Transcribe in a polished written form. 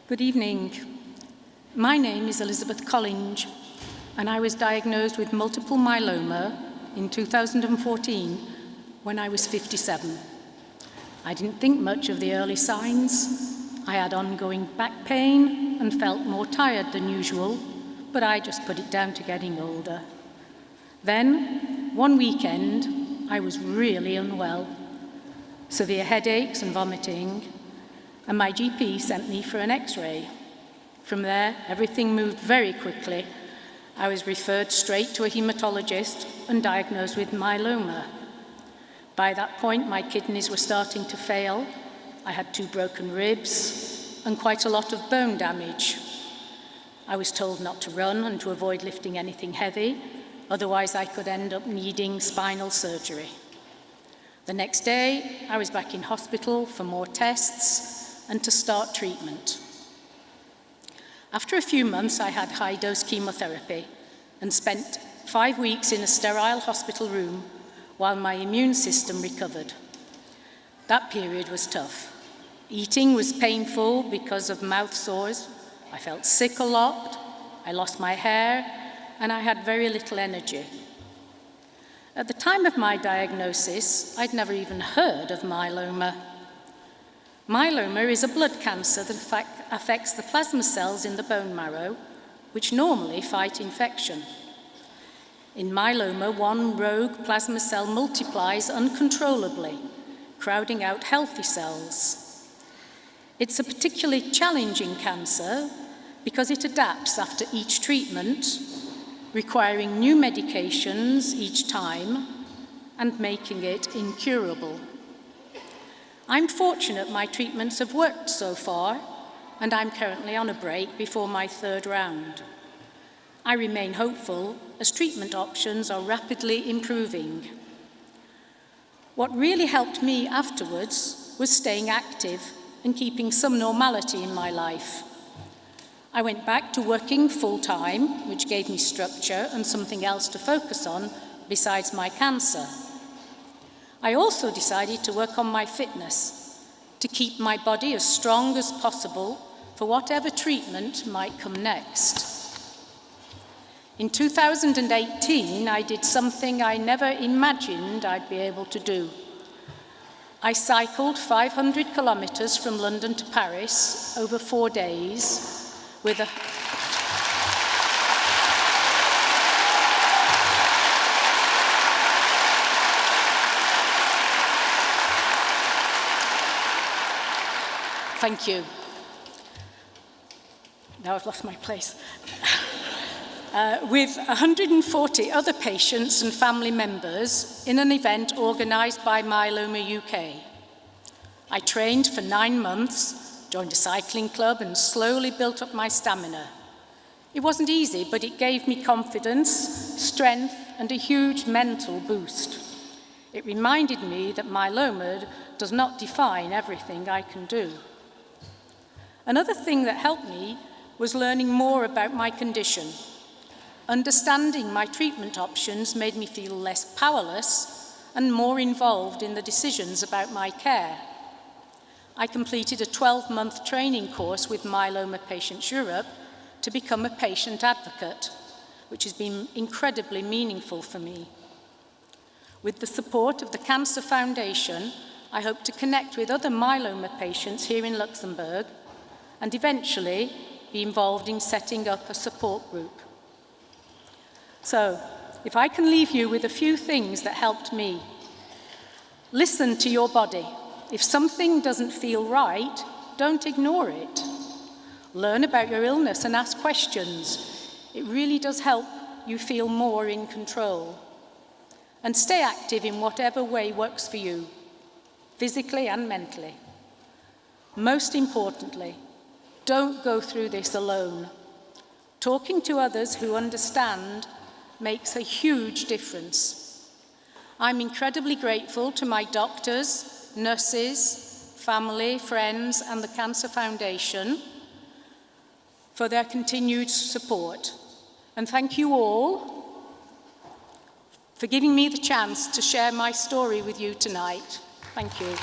Good evening. My name is Elizabeth Collinge, and I was diagnosed with multiple myeloma in 2014 when I was 57. I didn't think much of the early signs. I had ongoing back pain and felt more tired than usual, but I just put it down to getting older. Then, one weekend, I was really unwell. Severe headaches and vomiting, and my GP sent me for an X-ray. From there, everything moved very quickly. I was referred straight to a hematologist and diagnosed with myeloma. By that point, my kidneys were starting to fail. I had 2 broken ribs and quite a lot of bone damage. I was told not to run and to avoid lifting anything heavy, otherwise I could end up needing spinal surgery. The next day, I was back in hospital for more tests and to start treatment. After a few months, I had high-dose chemotherapy and spent 5 weeks in a sterile hospital room while my immune system recovered. That period was tough. Eating was painful because of mouth sores. I felt sick a lot, I lost my hair, and I had very little energy. At the time of my diagnosis, I'd never even heard of myeloma. Myeloma is a blood cancer that affects the plasma cells in the bone marrow, which normally fight infection. In myeloma, one rogue plasma cell multiplies uncontrollably, crowding out healthy cells. It's a particularly challenging cancer because it adapts after each treatment, requiring new medications each time and making it incurable. I'm fortunate my treatments have worked so far, and I'm currently on a break before my 3rd round. I remain hopeful as treatment options are rapidly improving. What really helped me afterwards was staying active and keeping some normality in my life. I went back to working full-time, which gave me structure and something else to focus on besides my cancer. I also decided to work on my fitness, to keep my body as strong as possible for whatever treatment might come next. In 2018, I did something I never imagined I'd be able to do. I cycled 500 kilometers from London to Paris over 4 days with a Thank you. Now I've lost my place. With 140 other patients and family members in an event organised by Myeloma UK. I trained for 9 months, joined a cycling club and slowly built up my stamina. It wasn't easy, but it gave me confidence, strength and a huge mental boost. It reminded me that myeloma does not define everything I can do. Another thing that helped me was learning more about my condition. Understanding my treatment options made me feel less powerless and more involved in the decisions about my care. I completed a 12-month training course with Myeloma Patients Europe to become a patient advocate, which has been incredibly meaningful for me. With the support of the Cancer Foundation, I hope to connect with other myeloma patients here in Luxembourg and eventually be involved in setting up a support group. So, if I can leave you with a few things that helped me. Listen to your body. If something doesn't feel right, don't ignore it. Learn about your illness and ask questions. It really does help you feel more in control. And stay active in whatever way works for you, physically and mentally. Most importantly, don't go through this alone. Talking to others who understand makes a huge difference. I'm incredibly grateful to my doctors, nurses, family, friends, and the Cancer Foundation for their continued support. And thank you all for giving me the chance to share my story with you tonight. Thank you.